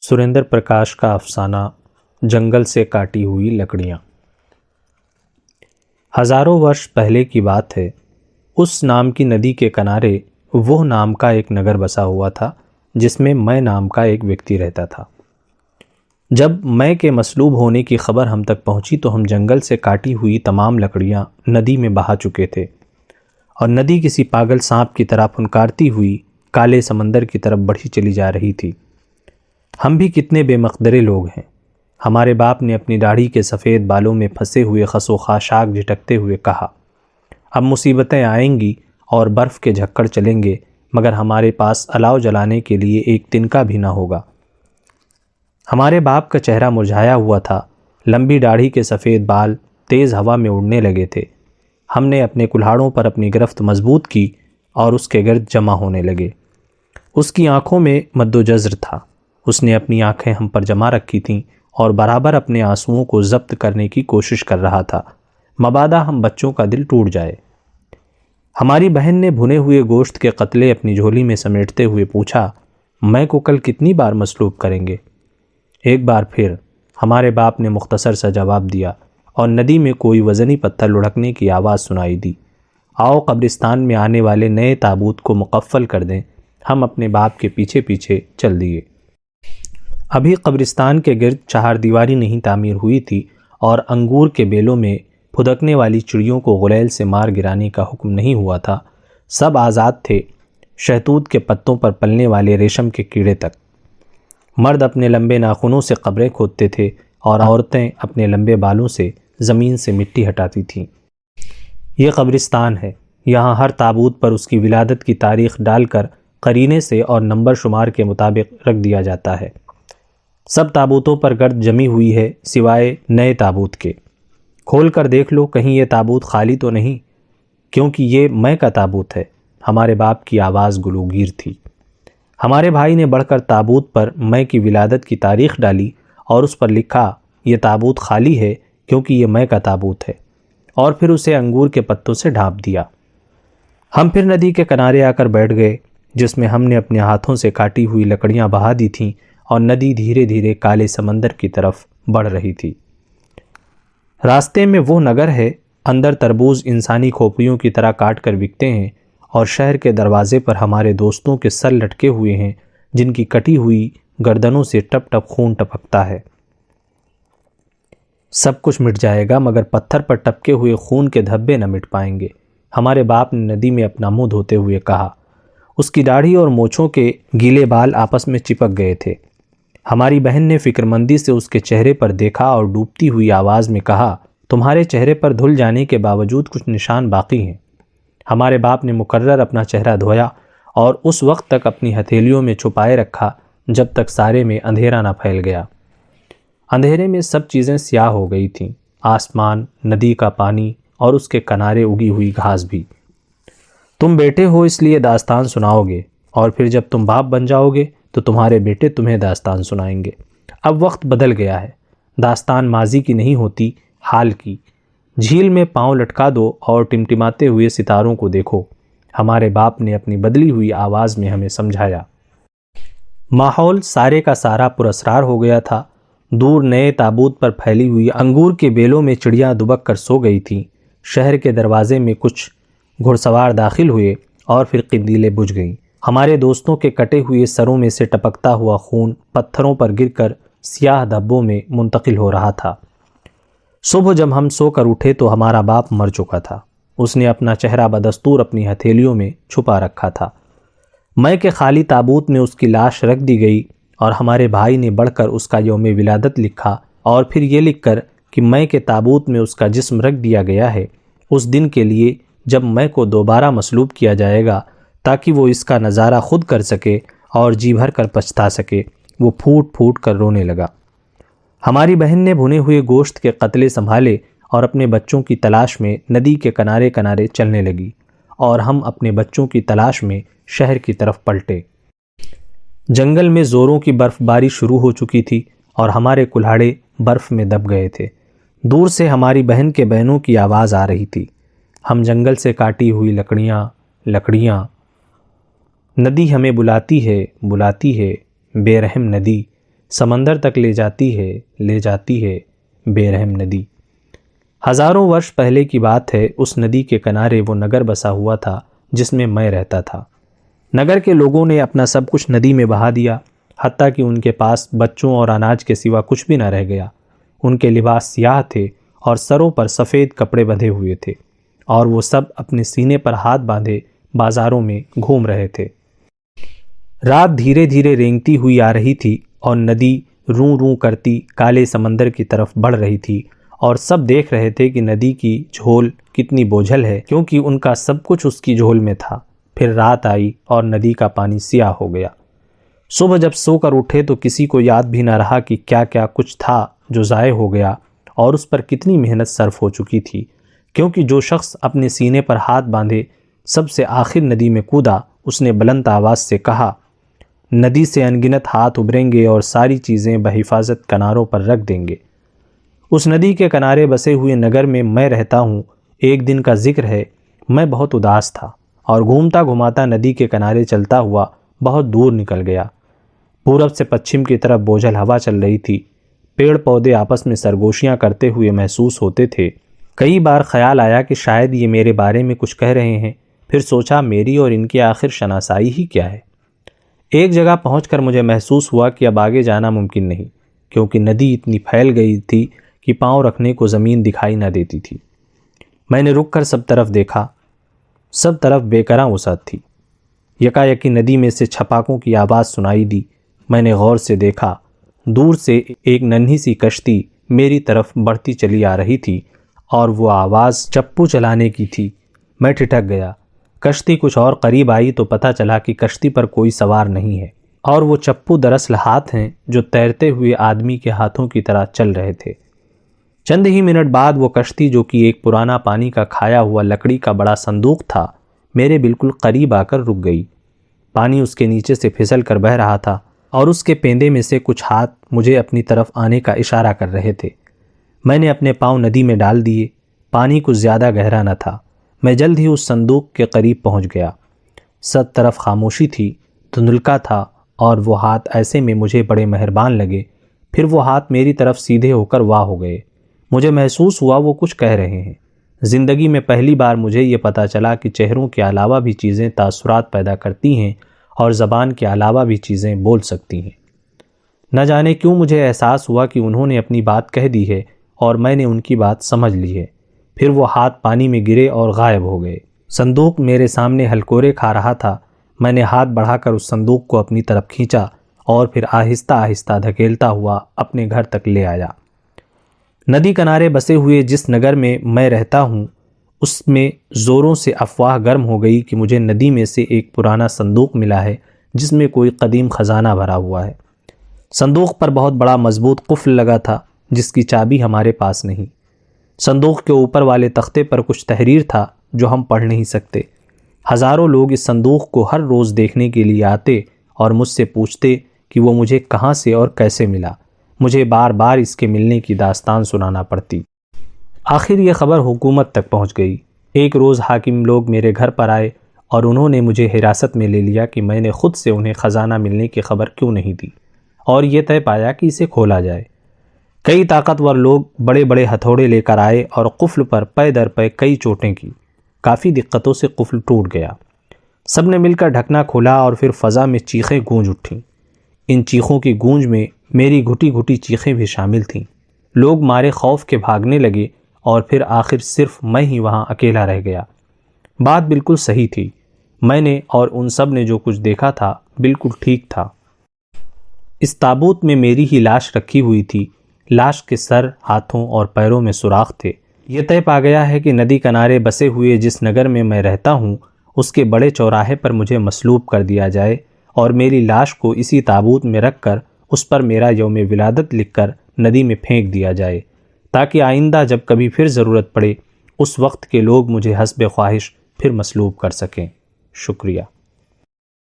सुरेंद्र प्रकाश का अफसाना जंगल से काटी हुई लकड़ियाँ। हजारों वर्ष पहले की बात है। उस नाम की नदी के किनारे वो नाम का एक नगर बसा हुआ था जिसमें मैं नाम का एक व्यक्ति रहता था। जब मैं के मसलूब होने की खबर हम तक पहुंची तो हम जंगल से काटी हुई तमाम लकड़ियां नदी में बहा चुके थे और नदी किसी पागल सांप की तरह फुनकारती हुई काले समंदर की तरफ बढ़ी चली जा रही थी। हम भी कितने बेमकदरे लोग हैं। हमारे बाप ने अपनी दाढ़ी के सफ़ेद बालों में फंसे हुए खसो खाशाक झटकते हुए कहा, अब मुसीबतें आएंगी और बर्फ़ के झक्कड़ चलेंगे, मगर हमारे पास अलाव जलाने के लिए एक तिनका भी ना होगा। हमारे बाप का चेहरा मुरझाया हुआ था। लंबी दाढ़ी के सफ़ेद बाल तेज़ हवा में उड़ने लगे थे। हमने अपने कुल्हाड़ों पर अपनी गिरफ्त मजबूत की और उसके गिर्द जमा होने लगे। उसकी आंखों में मद्दोजज़्र था। उसने अपनी आंखें हम पर जमा रखी थीं और बराबर अपने आंसुओं को ज़ब्त करने की कोशिश कर रहा था, मबादा हम बच्चों का दिल टूट जाए। हमारी बहन ने भुने हुए गोश्त के कतले अपनी झोली में समेटते हुए पूछा, मैं को कल कितनी बार मसलूब करेंगे? एक बार फिर, हमारे बाप ने मुख्तसर सा जवाब दिया और नदी में कोई वज़नी पत्थर लुढ़कने की आवाज़ सुनाई दी। आओ कब्रिस्तान में आने वाले नए ताबूत को मुकफ्फल कर दें। हम अपने बाप के पीछे पीछे चल दिए। अभी कब्रिस्तान के गिर्द चार दीवारी नहीं तामीर हुई थी और अंगूर के बेलों में फुदकने वाली चिड़ियों को गुलैल से मार गिराने का हुक्म नहीं हुआ था। सब आज़ाद थे, शहतूत के पत्तों पर पलने वाले रेशम के कीड़े तक। मर्द अपने लंबे नाखूनों से कब्रें खोदते थे और औरतें अपने लंबे बालों से ज़मीन से मिट्टी हटाती थीं। ये कब्रिस्तान है। यहाँ हर ताबूत पर उसकी विलादत की तारीख़ डालकर करीने से और नंबर शुमार के मुताबिक रख दिया जाता है। सब ताबूतों पर गर्द जमी हुई है सिवाय नए ताबूत के। खोल कर देख लो, कहीं ये ताबूत खाली तो नहीं, क्योंकि ये मैं का ताबूत है। हमारे बाप की आवाज़ गुलूगीर थी। हमारे भाई ने बढ़कर ताबूत पर मैं की विलादत की तारीख़ डाली और उस पर लिखा, ये ताबूत खाली है क्योंकि ये मैं का ताबूत है, और फिर उसे अंगूर के पत्तों से ढाँप दिया। हम फिर नदी के किनारे आकर बैठ गए जिसमें हमने अपने हाथों से काटी हुई लकड़ियाँ बहा दी थीं और नदी धीरे धीरे काले समंदर की तरफ बढ़ रही थी। रास्ते में वो नगर है, अंदर तरबूज इंसानी खोपड़ियों की तरह काट कर बिकते हैं और शहर के दरवाजे पर हमारे दोस्तों के सर लटके हुए हैं जिनकी कटी हुई गर्दनों से टप टप खून टपकता है। सब कुछ मिट जाएगा मगर पत्थर पर टपके हुए खून के धब्बे न मिट पाएंगे। हमारे बाप ने नदी में अपना मुंह धोते हुए कहा। उसकी दाढ़ी और मोछों के गीले बाल आपस में चिपक गए थे। हमारी बहन ने फिक्रमंदी से उसके चेहरे पर देखा और डूबती हुई आवाज़ में कहा, तुम्हारे चेहरे पर धुल जाने के बावजूद कुछ निशान बाकी हैं। हमारे बाप ने मुकर्रर अपना चेहरा धोया और उस वक्त तक अपनी हथेलियों में छुपाए रखा जब तक सारे में अंधेरा न फैल गया। अंधेरे में सब चीज़ें स्याह हो गई थीं, आसमान, नदी का पानी और उसके किनारे उगी हुई घास भी। तुम बेटे हो इसलिए दास्तान सुनाओगे और फिर जब तुम बाप बन जाओगे तो तुम्हारे बेटे तुम्हें दास्तान सुनाएंगे। अब वक्त बदल गया है। दास्तान माजी की नहीं होती, हाल की। झील में पांव लटका दो और टिमटिमाते हुए सितारों को देखो। हमारे बाप ने अपनी बदली हुई आवाज़ में हमें समझाया। माहौल सारे का सारा पुरस्कार हो गया था। दूर नए ताबूत पर फैली हुई अंगूर के बेलों में चिड़ियाँ दुबक कर सो गई थीं। शहर के दरवाजे में कुछ घुड़सवार दाखिल हुए और फिर किंदीलें बुझ गईं। हमारे दोस्तों के कटे हुए सरों में से टपकता हुआ खून पत्थरों पर गिरकर स्याह धब्बों में मुंतकिल हो रहा था। सुबह जब हम सोकर उठे तो हमारा बाप मर चुका था। उसने अपना चेहरा बदस्तूर अपनी हथेलियों में छुपा रखा था। मैं के खाली ताबूत में उसकी लाश रख दी गई और हमारे भाई ने बढ़कर उसका यौम विलादत लिखा और फिर ये लिखकर कि मैं के ताबूत में उसका जिस्म रख दिया गया है उस दिन के लिए जब मैं को दोबारा मसलूब किया जाएगा, ताकि वो इसका नज़ारा खुद कर सके और जी भर कर पछता सके। वो फूट फूट कर रोने लगा। हमारी बहन ने भुने हुए गोश्त के कतले संभाले और अपने बच्चों की तलाश में नदी के किनारे किनारे चलने लगी और हम अपने बच्चों की तलाश में शहर की तरफ पलटे। जंगल में ज़ोरों की बर्फ़बारी शुरू हो चुकी थी और हमारे कुल्हाड़े बर्फ़ में दब गए थे। दूर से हमारी बहन के बहनों की आवाज़ आ रही थी। हम जंगल से काटी हुई लकड़ियाँ, नदी हमें बुलाती है, बेरहम नदी, سمندر تک لے جاتی ہے بے رحم ندی۔ ہزاروں ورش پہلے کی بات ہے، اس ندی کے کنارے وہ نگر بسا ہوا تھا جس میں رہتا تھا۔ نگر کے لوگوں نے اپنا سب کچھ ندی میں بہا دیا، حتیٰ کہ ان کے پاس بچوں اور اناج کے سوا کچھ بھی نہ رہ گیا۔ ان کے لباس سیاہ تھے اور سروں پر سفید کپڑے بندھے ہوئے تھے، اور وہ سب اپنے سینے پر ہاتھ باندھے بازاروں میں گھوم رہے تھے۔ رات دھیرے دھیرے رینگتی ہوئی آ رہی تھی اور ندی روں روں کرتی کالے سمندر کی طرف بڑھ رہی تھی، اور سب دیکھ رہے تھے کہ ندی کی جھول کتنی بوجھل ہے، کیونکہ ان کا سب کچھ اس کی جھول میں تھا۔ پھر رات آئی اور ندی کا پانی سیاہ ہو گیا۔ صبح جب سو کر اٹھے تو کسی کو یاد بھی نہ رہا کہ کیا کیا کچھ تھا جو ضائع ہو گیا اور اس پر کتنی محنت صرف ہو چکی تھی، کیونکہ جو شخص اپنے سینے پر ہاتھ باندھے سب سے آخر ندی میں کودا، اس نے بلند آواز سے کہا، ندی سے انگنت ہاتھ ابھریں گے اور ساری چیزیں بحفاظت کناروں پر رکھ دیں گے۔ اس ندی کے کنارے بسے ہوئے نگر میں رہتا ہوں۔ ایک دن کا ذکر ہے، میں بہت اداس تھا اور گھومتا گھماتا ندی کے کنارے چلتا ہوا بہت دور نکل گیا۔ پورب سے پچھم کی طرف بوجھل ہوا چل رہی تھی۔ پیڑ پودے آپس میں سرگوشیاں کرتے ہوئے محسوس ہوتے تھے۔ کئی بار خیال آیا کہ شاید یہ میرے بارے میں کچھ کہہ رہے ہیں، پھر سوچا میری اور ان کی آخر شناسائی ہی کیا ہے۔ ایک جگہ پہنچ کر مجھے محسوس ہوا کہ اب آگے جانا ممکن نہیں، کیونکہ ندی اتنی پھیل گئی تھی کہ پاؤں رکھنے کو زمین دکھائی نہ دیتی تھی۔ میں نے رک کر سب طرف دیکھا، سب طرف بے کراں وسعت تھی۔ یکایکی ندی میں سے چھپاکوں کی آواز سنائی دی۔ میں نے غور سے دیکھا، دور سے ایک ننھی سی کشتی میری طرف بڑھتی چلی آ رہی تھی، اور وہ آواز چپو چلانے کی تھی۔ میں ٹھٹک گیا۔ کشتی کچھ اور قریب آئی تو پتہ چلا کہ کشتی پر کوئی سوار نہیں ہے، اور وہ چپو دراصل ہاتھ ہیں جو تیرتے ہوئے آدمی کے ہاتھوں کی طرح چل رہے تھے۔ چند ہی منٹ بعد وہ کشتی، جو کہ ایک پرانا پانی کا کھایا ہوا لکڑی کا بڑا صندوق تھا، میرے بالکل قریب آ کر رک گئی۔ پانی اس کے نیچے سے پھسل کر بہہ رہا تھا، اور اس کے پیندے میں سے کچھ ہاتھ مجھے اپنی طرف آنے کا اشارہ کر رہے تھے۔ میں نے اپنے پاؤں ندی میں ڈال دیے۔ پانی کچھ زیادہ گہرا نہ تھا۔ میں جلد ہی اس صندوق کے قریب پہنچ گیا۔ سب طرف خاموشی تھی، دھندلکا تھا، اور وہ ہاتھ ایسے میں مجھے بڑے مہربان لگے۔ پھر وہ ہاتھ میری طرف سیدھے ہو کر واہ ہو گئے۔ مجھے محسوس ہوا وہ کچھ کہہ رہے ہیں۔ زندگی میں پہلی بار مجھے یہ پتہ چلا کہ چہروں کے علاوہ بھی چیزیں تاثرات پیدا کرتی ہیں، اور زبان کے علاوہ بھی چیزیں بول سکتی ہیں۔ نہ جانے کیوں مجھے احساس ہوا کہ انہوں نے اپنی بات کہہ دی ہے اور میں نے ان کی بات سمجھ لی ہے۔ پھر وہ ہاتھ پانی میں گرے اور غائب ہو گئے۔ صندوق میرے سامنے ہلکورے کھا رہا تھا۔ میں نے ہاتھ بڑھا کر اس صندوق کو اپنی طرف کھینچا اور پھر آہستہ آہستہ دھکیلتا ہوا اپنے گھر تک لے آیا۔ ندی کنارے بسے ہوئے جس نگر میں رہتا ہوں، اس میں زوروں سے افواہ گرم ہو گئی کہ مجھے ندی میں سے ایک پرانا صندوق ملا ہے جس میں کوئی قدیم خزانہ بھرا ہوا ہے۔ صندوق پر بہت بڑا مضبوط قفل لگا تھا جس کی چابی ہمارے پاس نہیں۔ صندوق کے اوپر والے تختے پر کچھ تحریر تھا جو ہم پڑھ نہیں سکتے۔ ہزاروں لوگ اس صندوق کو ہر روز دیکھنے کے لیے آتے اور مجھ سے پوچھتے کہ وہ مجھے کہاں سے اور کیسے ملا۔ مجھے بار بار اس کے ملنے کی داستان سنانا پڑتی۔ آخر یہ خبر حکومت تک پہنچ گئی۔ ایک روز حاکم لوگ میرے گھر پر آئے اور انہوں نے مجھے حراست میں لے لیا کہ میں نے خود سے انہیں خزانہ ملنے کی خبر کیوں نہیں دی، اور یہ طے پایا کہ اسے کھولا جائے۔ کئی طاقتور لوگ بڑے بڑے ہتھوڑے لے کر آئے اور قفل پر پے در پے کئی چوٹیں کی۔ کافی دقتوں سے قفل ٹوٹ گیا۔ سب نے مل کر ڈھکنا کھولا اور پھر فضا میں چیخیں گونج اٹھیں۔ ان چیخوں کی گونج میں میری گھٹی گھٹی چیخیں بھی شامل تھیں۔ لوگ مارے خوف کے بھاگنے لگے اور پھر آخر صرف میں ہی وہاں اکیلا رہ گیا۔ بات بالکل صحیح تھی۔ میں نے اور ان سب نے جو کچھ دیکھا تھا بالکل ٹھیک تھا۔ اس تابوت میں میری ہی لاش رکھی ہوئی تھی۔ لاش کے سر، ہاتھوں اور پیروں میں سوراخ تھے۔ یہ طے پا گیا ہے کہ ندی کنارے بسے ہوئے جس نگر میں رہتا ہوں، اس کے بڑے چوراہے پر مجھے مصلوب کر دیا جائے اور میری لاش کو اسی تابوت میں رکھ کر اس پر میرا یوم ولادت لکھ کر ندی میں پھینک دیا جائے، تاکہ آئندہ جب کبھی پھر ضرورت پڑے اس وقت کے لوگ مجھے حسب خواہش پھر مصلوب کر سکیں۔ شکریہ۔